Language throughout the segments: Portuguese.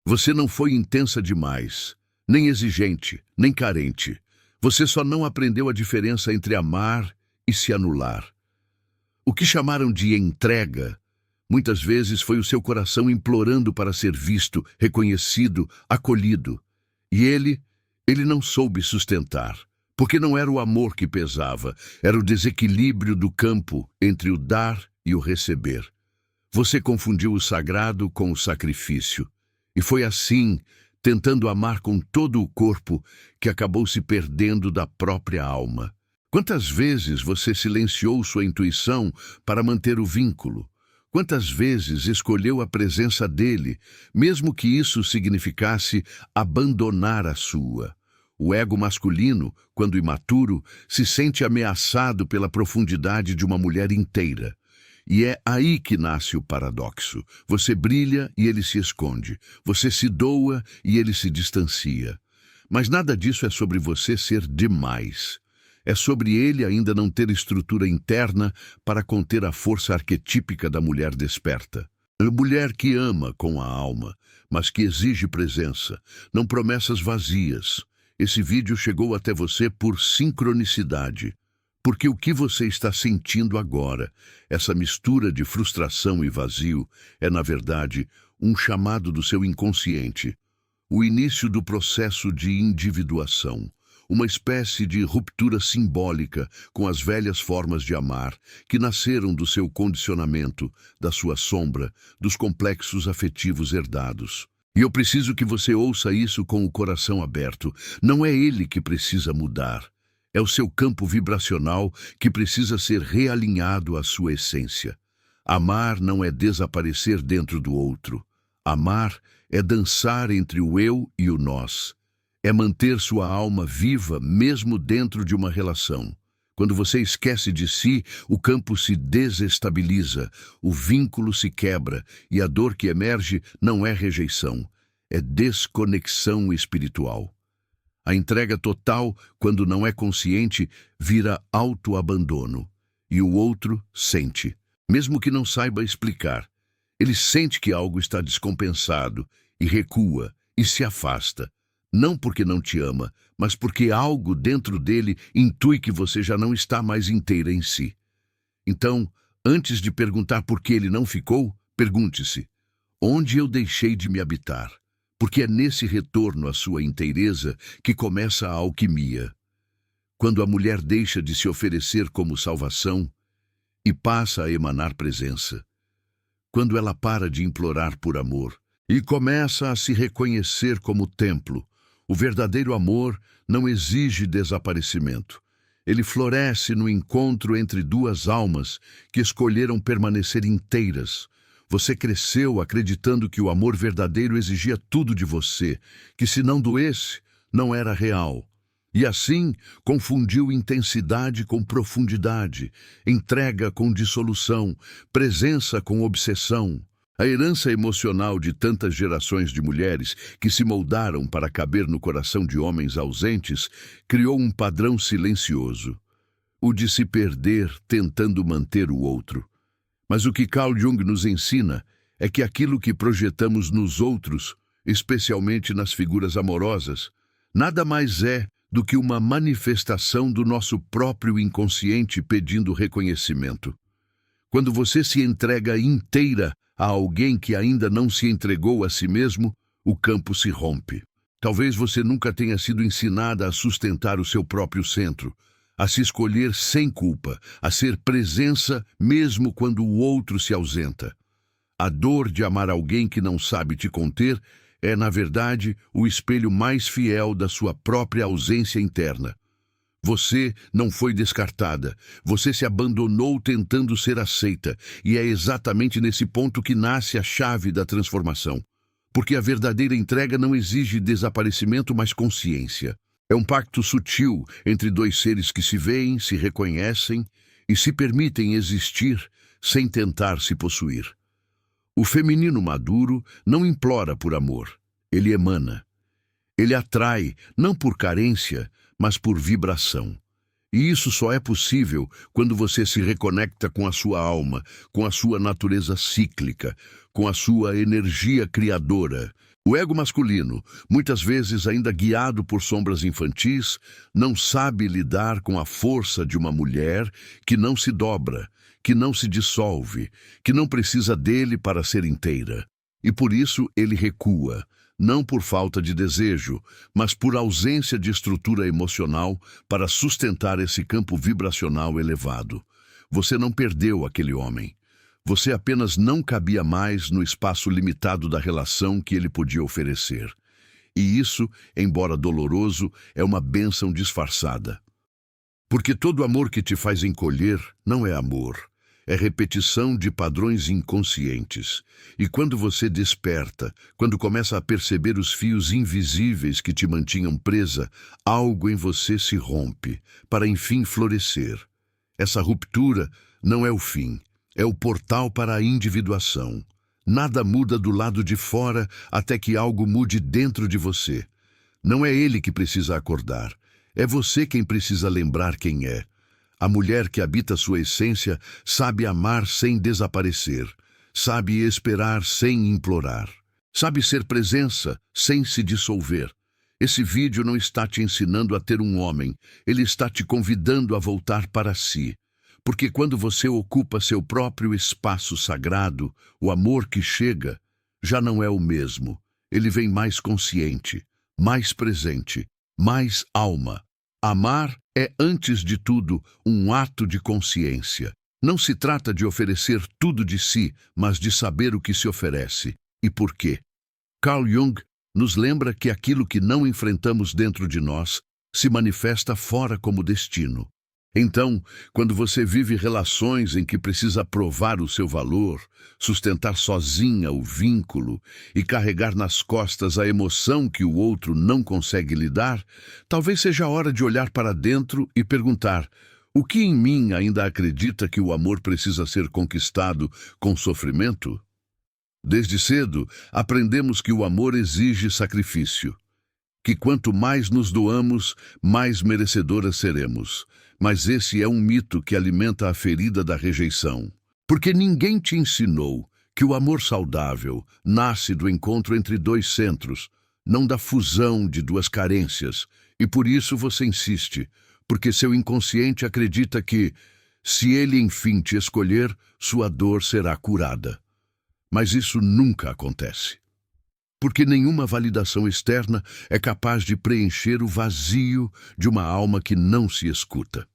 Você não foi intensa demais, nem exigente, nem carente. Você só não aprendeu a diferença entre amar e se anular. O que chamaram de entrega, muitas vezes foi o seu coração implorando para ser visto, reconhecido, acolhido. E ele não soube sustentar, porque não era o amor que pesava, era o desequilíbrio do campo entre o dar e o receber. Você confundiu o sagrado com o sacrifício. E foi assim, tentando amar com todo o corpo, que acabou se perdendo da própria alma. Quantas vezes você silenciou sua intuição para manter o vínculo? Quantas vezes escolheu a presença dele, mesmo que isso significasse abandonar a sua? O ego masculino, quando imaturo, se sente ameaçado pela profundidade de uma mulher inteira. E é aí que nasce o paradoxo. Você brilha e ele se esconde. Você se doa e ele se distancia. Mas nada disso é sobre você ser demais. É sobre ele ainda não ter estrutura interna para conter a força arquetípica da mulher desperta. A mulher que ama com a alma, mas que exige presença, não promessas vazias. Esse vídeo chegou até você por sincronicidade. Porque o que você está sentindo agora, essa mistura de frustração e vazio, é, na verdade, um chamado do seu inconsciente. O início do processo de individuação. Uma espécie de ruptura simbólica com as velhas formas de amar, que nasceram do seu condicionamento, da sua sombra, dos complexos afetivos herdados. E eu preciso que você ouça isso com o coração aberto. Não é ele que precisa mudar. É o seu campo vibracional que precisa ser realinhado à sua essência. Amar não é desaparecer dentro do outro. Amar é dançar entre o eu e o nós. É manter sua alma viva mesmo dentro de uma relação. Quando você esquece de si, o campo se desestabiliza, o vínculo se quebra e a dor que emerge não é rejeição, é desconexão espiritual. A entrega total, quando não é consciente, vira autoabandono. E o outro sente, mesmo que não saiba explicar. Ele sente que algo está descompensado e recua e se afasta. Não porque não te ama, mas porque algo dentro dele intui que você já não está mais inteira em si. Então, antes de perguntar por que ele não ficou, pergunte-se: onde eu deixei de me habitar? Porque é nesse retorno à sua inteireza que começa a alquimia. Quando a mulher deixa de se oferecer como salvação e passa a emanar presença. Quando ela para de implorar por amor e começa a se reconhecer como templo. O verdadeiro amor não exige desaparecimento. Ele floresce no encontro entre duas almas que escolheram permanecer inteiras. Você cresceu acreditando que o amor verdadeiro exigia tudo de você, que se não doesse, não era real. E assim, confundiu intensidade com profundidade, entrega com dissolução, presença com obsessão. A herança emocional de tantas gerações de mulheres que se moldaram para caber no coração de homens ausentes criou um padrão silencioso, o de se perder tentando manter o outro. Mas o que Carl Jung nos ensina é que aquilo que projetamos nos outros, especialmente nas figuras amorosas, nada mais é do que uma manifestação do nosso próprio inconsciente pedindo reconhecimento. Quando você se entrega inteira a alguém que ainda não se entregou a si mesmo, o campo se rompe. Talvez você nunca tenha sido ensinada a sustentar o seu próprio centro, a se escolher sem culpa, a ser presença mesmo quando o outro se ausenta. A dor de amar alguém que não sabe te conter é, na verdade, o espelho mais fiel da sua própria ausência interna. Você não foi descartada, você se abandonou tentando ser aceita, e é exatamente nesse ponto que nasce a chave da transformação. Porque a verdadeira entrega não exige desaparecimento, mas consciência. É um pacto sutil entre dois seres que se veem, se reconhecem e se permitem existir sem tentar se possuir. O feminino maduro não implora por amor, ele emana. Ele atrai, não por carência, mas por vibração. E isso só é possível quando você se reconecta com a sua alma, com a sua natureza cíclica, com a sua energia criadora, O ego masculino, muitas vezes ainda guiado por sombras infantis, não sabe lidar com a força de uma mulher que não se dobra, que não se dissolve, que não precisa dele para ser inteira. E por isso ele recua, não por falta de desejo, mas por ausência de estrutura emocional para sustentar esse campo vibracional elevado. Você não perdeu aquele homem. Você apenas não cabia mais no espaço limitado da relação que ele podia oferecer. E isso, embora doloroso, é uma bênção disfarçada. Porque todo amor que te faz encolher não é amor. É repetição de padrões inconscientes. E quando você desperta, quando começa a perceber os fios invisíveis que te mantinham presa, algo em você se rompe, para enfim florescer. Essa ruptura não é o fim. É o portal para a individuação. Nada muda do lado de fora até que algo mude dentro de você. Não é ele que precisa acordar. É você quem precisa lembrar quem é. A mulher que habita sua essência sabe amar sem desaparecer. Sabe esperar sem implorar. Sabe ser presença sem se dissolver. Esse vídeo não está te ensinando a ter um homem. Ele está te convidando a voltar para si. Porque quando você ocupa seu próprio espaço sagrado, o amor que chega já não é o mesmo. Ele vem mais consciente, mais presente, mais alma. Amar é, antes de tudo, um ato de consciência. Não se trata de oferecer tudo de si, mas de saber o que se oferece e por quê. Carl Jung nos lembra que aquilo que não enfrentamos dentro de nós se manifesta fora como destino. Então, quando você vive relações em que precisa provar o seu valor, sustentar sozinha o vínculo e carregar nas costas a emoção que o outro não consegue lidar, talvez seja a hora de olhar para dentro e perguntar: o que em mim ainda acredita que o amor precisa ser conquistado com sofrimento? Desde cedo, aprendemos que o amor exige sacrifício, que quanto mais nos doamos, mais merecedoras seremos. Mas esse é um mito que alimenta a ferida da rejeição. Porque ninguém te ensinou que o amor saudável nasce do encontro entre dois centros, não da fusão de duas carências. E por isso você insiste, porque seu inconsciente acredita que, se ele enfim te escolher, sua dor será curada. Mas isso nunca acontece. Porque nenhuma validação externa é capaz de preencher o vazio de uma alma que não se escuta.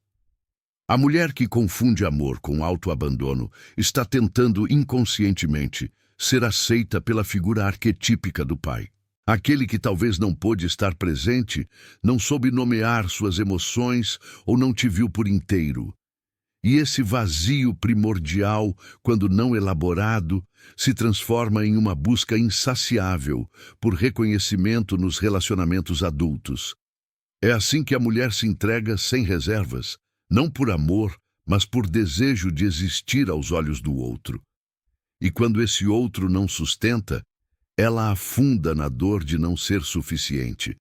A mulher que confunde amor com autoabandono está tentando inconscientemente ser aceita pela figura arquetípica do pai. Aquele que talvez não pôde estar presente, não soube nomear suas emoções ou não te viu por inteiro. E esse vazio primordial, quando não elaborado, se transforma em uma busca insaciável por reconhecimento nos relacionamentos adultos. É assim que a mulher se entrega sem reservas, não por amor, mas por desejo de existir aos olhos do outro. E quando esse outro não sustenta, ela afunda na dor de não ser suficiente.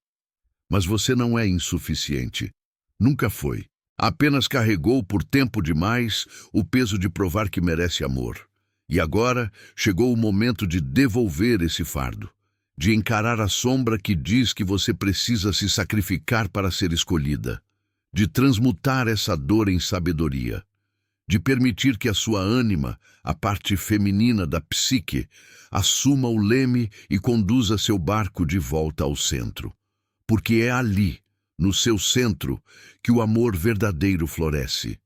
Mas você não é insuficiente. Nunca foi. Apenas carregou por tempo demais o peso de provar que merece amor. E agora chegou o momento de devolver esse fardo, de encarar a sombra que diz que você precisa se sacrificar para ser escolhida, de transmutar essa dor em sabedoria, de permitir que a sua ânima, a parte feminina da psique, assuma o leme e conduza seu barco de volta ao centro. Porque é ali, no seu centro, que o amor verdadeiro floresce.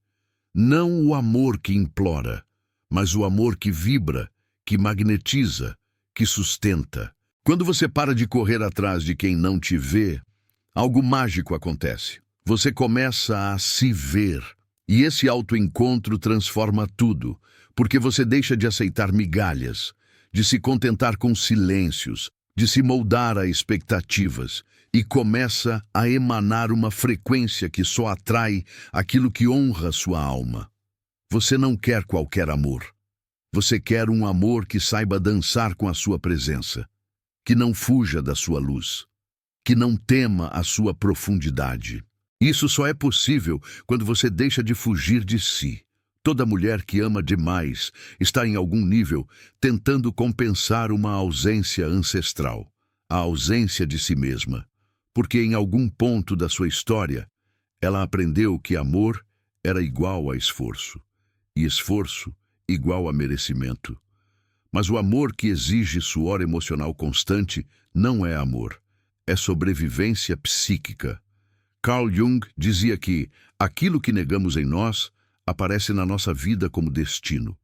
Não o amor que implora, mas o amor que vibra, que magnetiza, que sustenta. Quando você para de correr atrás de quem não te vê, algo mágico acontece. Você começa a se ver. E esse autoencontro transforma tudo, porque você deixa de aceitar migalhas, de se contentar com silêncios, de se moldar a expectativas, e começa a emanar uma frequência que só atrai aquilo que honra sua alma. Você não quer qualquer amor. Você quer um amor que saiba dançar com a sua presença, que não fuja da sua luz, que não tema a sua profundidade. Isso só é possível quando você deixa de fugir de si. Toda mulher que ama demais está em algum nível tentando compensar uma ausência ancestral. a ausência de si mesma, porque em algum ponto da sua história, ela aprendeu que amor era igual a esforço, e esforço igual a merecimento. Mas o amor que exige suor emocional constante não é amor, é sobrevivência psíquica. Carl Jung dizia que aquilo que negamos em nós aparece na nossa vida como destino.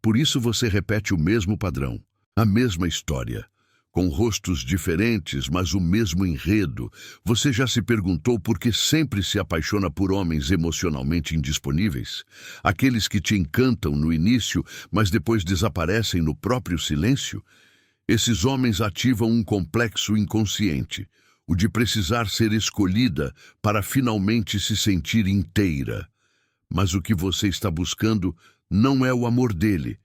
Por isso você repete o mesmo padrão, a mesma história, com rostos diferentes, mas o mesmo enredo. Você já se perguntou por que sempre se apaixona por homens emocionalmente indisponíveis? Aqueles que te encantam no início, mas depois desaparecem no próprio silêncio? Esses homens ativam um complexo inconsciente, o de precisar ser escolhida para finalmente se sentir inteira. Mas o que você está buscando não é o amor dele,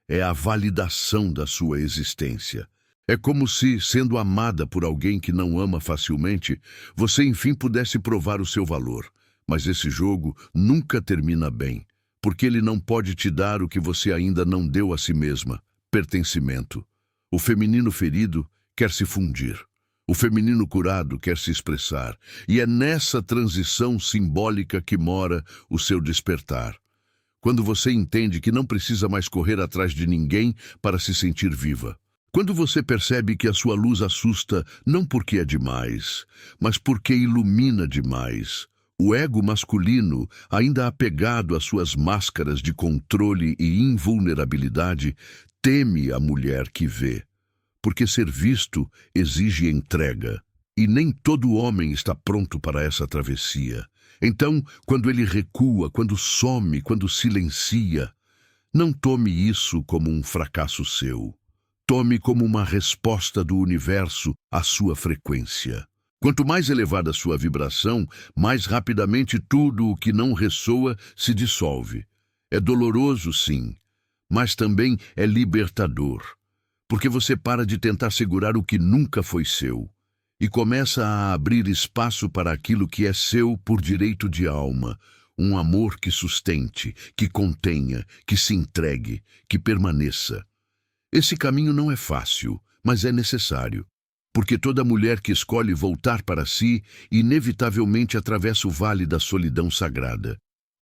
é a validação da sua existência. É como se, sendo amada por alguém que não ama facilmente, você enfim pudesse provar o seu valor. Mas esse jogo nunca termina bem, porque ele não pode te dar o que você ainda não deu a si mesma: pertencimento. O feminino ferido quer se fundir. O feminino curado quer se expressar, e é nessa transição simbólica que mora o seu despertar. Quando você entende que não precisa mais correr atrás de ninguém para se sentir viva. Quando você percebe que a sua luz assusta não porque é demais, mas porque ilumina demais. O ego masculino, ainda apegado às suas máscaras de controle e invulnerabilidade, teme a mulher que vê. Porque ser visto exige entrega, e nem todo homem está pronto para essa travessia. Então, quando ele recua, quando some, quando silencia, não tome isso como um fracasso seu. Tome como uma resposta do universo à sua frequência. Quanto mais elevada a sua vibração, mais rapidamente tudo o que não ressoa se dissolve. É doloroso, sim, mas também é libertador. Porque você para de tentar segurar o que nunca foi seu e começa a abrir espaço para aquilo que é seu por direito de alma, um amor que sustente, que contenha, que se entregue, que permaneça. Esse caminho não é fácil, mas é necessário, porque toda mulher que escolhe voltar para si inevitavelmente atravessa o vale da solidão sagrada.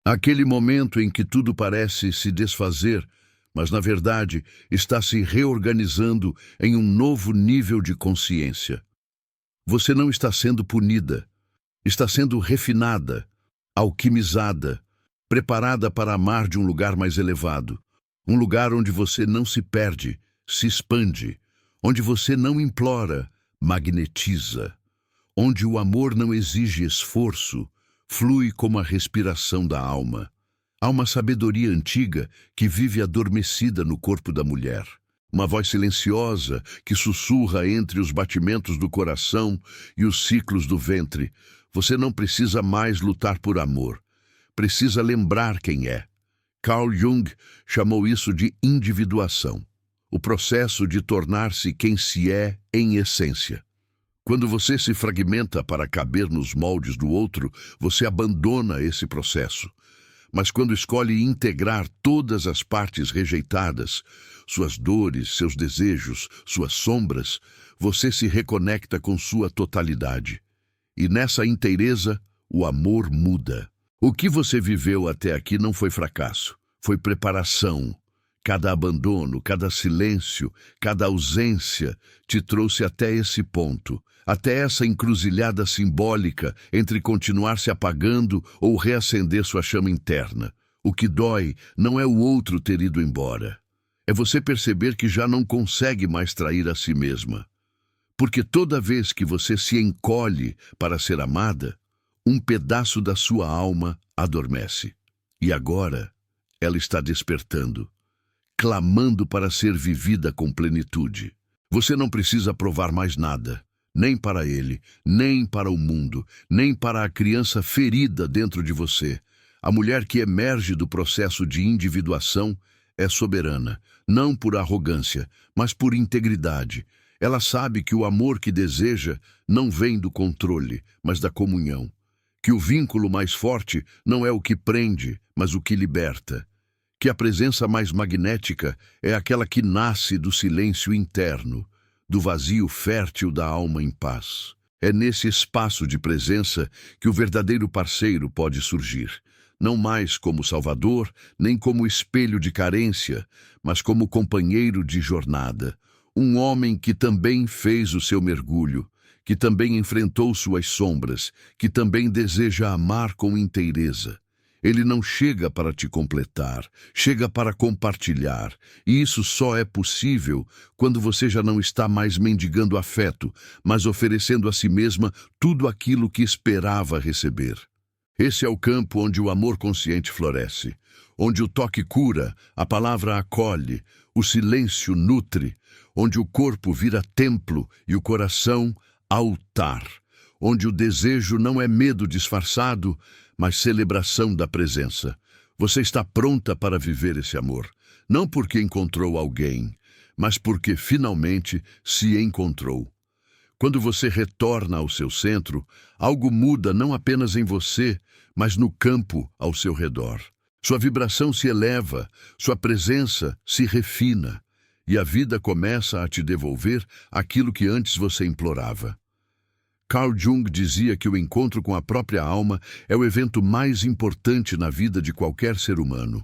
Aquele momento em que tudo parece se desfazer, mas na verdade está se reorganizando em um novo nível de consciência. Você não está sendo punida, está sendo refinada, alquimizada, preparada para amar de um lugar mais elevado, um lugar onde você não se perde, se expande, onde você não implora, magnetiza, onde o amor não exige esforço, flui como a respiração da alma. Há uma sabedoria antiga que vive adormecida no corpo da mulher. Uma voz silenciosa que sussurra entre os batimentos do coração e os ciclos do ventre. Você não precisa mais lutar por amor. Precisa lembrar quem é. Carl Jung chamou isso de individuação. O processo de tornar-se quem se é em essência. Quando você se fragmenta para caber nos moldes do outro, você abandona esse processo. Mas quando escolhe integrar todas as partes rejeitadas, suas dores, seus desejos, suas sombras, você se reconecta com sua totalidade. E nessa inteireza, o amor muda. O que você viveu até aqui não foi fracasso, foi preparação. Cada abandono, cada silêncio, cada ausência te trouxe até esse ponto, até essa encruzilhada simbólica entre continuar se apagando ou reacender sua chama interna. O que dói não é o outro ter ido embora. É você perceber que já não consegue mais trair a si mesma. Porque toda vez que você se encolhe para ser amada, um pedaço da sua alma adormece. E agora ela está despertando, clamando para ser vivida com plenitude. Você não precisa provar mais nada, nem para ele, nem para o mundo, nem para a criança ferida dentro de você. A mulher que emerge do processo de individuação é soberana, não por arrogância, mas por integridade. Ela sabe que o amor que deseja não vem do controle, mas da comunhão. Que o vínculo mais forte não é o que prende, mas o que liberta. Que a presença mais magnética é aquela que nasce do silêncio interno, do vazio fértil da alma em paz. É nesse espaço de presença que o verdadeiro parceiro pode surgir, não mais como salvador, nem como espelho de carência, mas como companheiro de jornada. Um homem que também fez o seu mergulho, que também enfrentou suas sombras, que também deseja amar com inteireza. Ele não chega para te completar, chega para compartilhar, e isso só é possível quando você já não está mais mendigando afeto, mas oferecendo a si mesma tudo aquilo que esperava receber. Esse é o campo onde o amor consciente floresce, onde o toque cura, a palavra acolhe, o silêncio nutre, onde o corpo vira templo e o coração altar, onde o desejo não é medo disfarçado, mas celebração da presença. Você está pronta para viver esse amor, não porque encontrou alguém, mas porque finalmente se encontrou. Quando você retorna ao seu centro, algo muda não apenas em você, mas no campo ao seu redor. Sua vibração se eleva, sua presença se refina, e a vida começa a te devolver aquilo que antes você implorava. Carl Jung dizia que o encontro com a própria alma é o evento mais importante na vida de qualquer ser humano,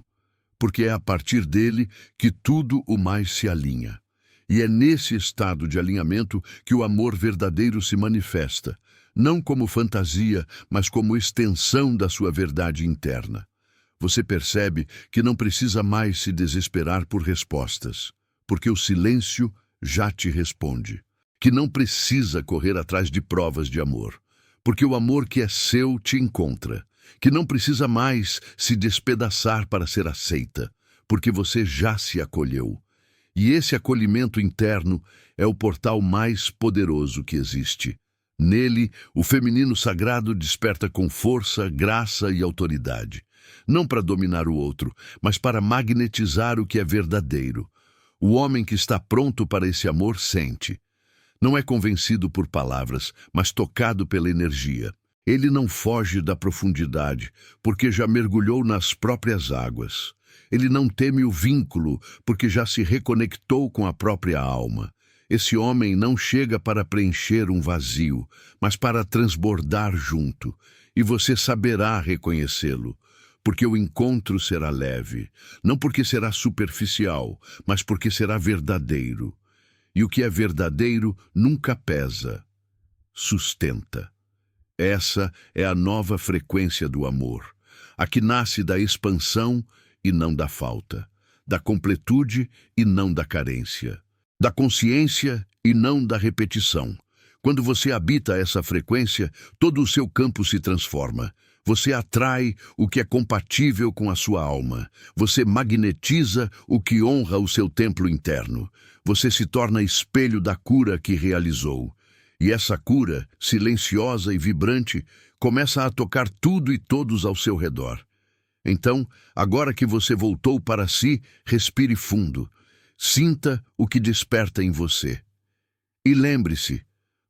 porque é a partir dele que tudo o mais se alinha. E é nesse estado de alinhamento que o amor verdadeiro se manifesta, não como fantasia, mas como extensão da sua verdade interna. Você percebe que não precisa mais se desesperar por respostas, porque o silêncio já te responde. Que não precisa correr atrás de provas de amor, porque o amor que é seu te encontra. Que não precisa mais se despedaçar para ser aceita, porque você já se acolheu. E esse acolhimento interno é o portal mais poderoso que existe. Nele, o feminino sagrado desperta com força, graça e autoridade. Não para dominar o outro, mas para magnetizar o que é verdadeiro. O homem que está pronto para esse amor sente. Não é convencido por palavras, mas tocado pela energia. Ele não foge da profundidade, porque já mergulhou nas próprias águas. Ele não teme o vínculo, porque já se reconectou com a própria alma. Esse homem não chega para preencher um vazio, mas para transbordar junto, e você saberá reconhecê-lo, porque o encontro será leve, não porque será superficial, mas porque será verdadeiro. E o que é verdadeiro nunca pesa, sustenta. Essa é a nova frequência do amor, a que nasce da expansão e não da falta, da completude e não da carência, da consciência e não da repetição. Quando você habita essa frequência, todo o seu campo se transforma. Você atrai o que é compatível com a sua alma. Você magnetiza o que honra o seu templo interno. Você se torna espelho da cura que realizou. E essa cura, silenciosa e vibrante, começa a tocar tudo e todos ao seu redor. Então, agora que você voltou para si, respire fundo. Sinta o que desperta em você. E lembre-se,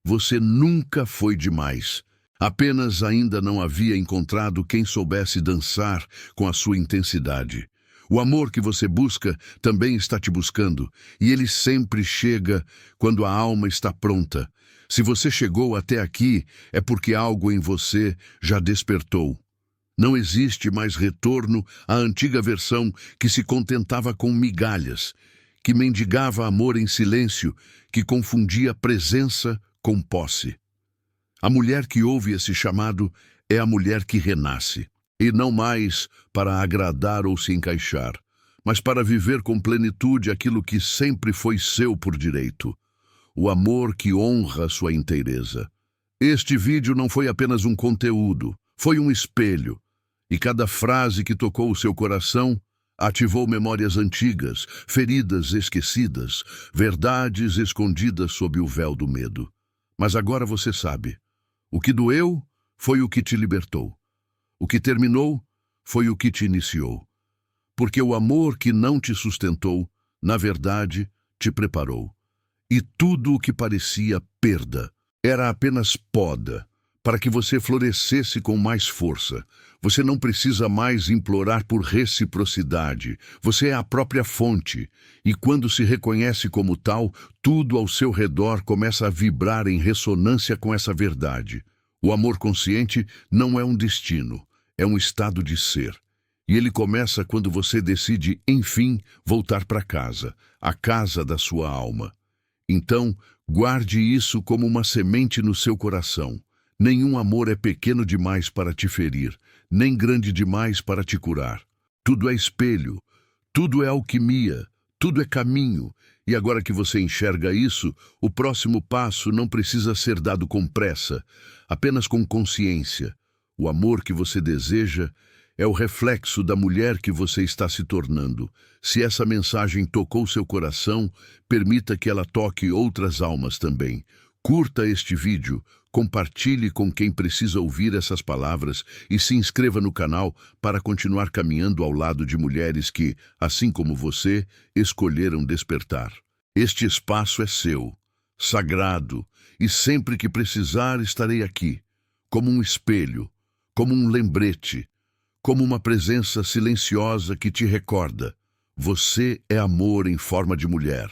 você nunca foi demais. Apenas ainda não havia encontrado quem soubesse dançar com a sua intensidade. O amor que você busca também está te buscando, e ele sempre chega quando a alma está pronta. Se você chegou até aqui, é porque algo em você já despertou. Não existe mais retorno à antiga versão que se contentava com migalhas, que mendigava amor em silêncio, que confundia presença com posse. A mulher que ouve esse chamado é a mulher que renasce, e não mais para agradar ou se encaixar, mas para viver com plenitude aquilo que sempre foi seu por direito, o amor que honra sua inteireza. Este vídeo não foi apenas um conteúdo, foi um espelho, e cada frase que tocou o seu coração ativou memórias antigas, feridas esquecidas, verdades escondidas sob o véu do medo. Mas agora você sabe. O que doeu foi o que te libertou. O que terminou foi o que te iniciou. Porque o amor que não te sustentou, na verdade, te preparou. E tudo o que parecia perda era apenas poda para que você florescesse com mais força. Você não precisa mais implorar por reciprocidade. Você é a própria fonte. E quando se reconhece como tal, tudo ao seu redor começa a vibrar em ressonância com essa verdade. O amor consciente não é um destino, é um estado de ser. E ele começa quando você decide, enfim, voltar para casa, a casa da sua alma. Então, guarde isso como uma semente no seu coração. Nenhum amor é pequeno demais para te ferir, nem grande demais para te curar. Tudo é espelho, tudo é alquimia, tudo é caminho. E agora que você enxerga isso, o próximo passo não precisa ser dado com pressa, apenas com consciência. O amor que você deseja é o reflexo da mulher que você está se tornando. Se essa mensagem tocou seu coração, permita que ela toque outras almas também. Curta este vídeo, compartilhe com quem precisa ouvir essas palavras e se inscreva no canal para continuar caminhando ao lado de mulheres que, assim como você, escolheram despertar. Este espaço é seu, sagrado, e sempre que precisar estarei aqui, como um espelho, como um lembrete, como uma presença silenciosa que te recorda: você é amor em forma de mulher.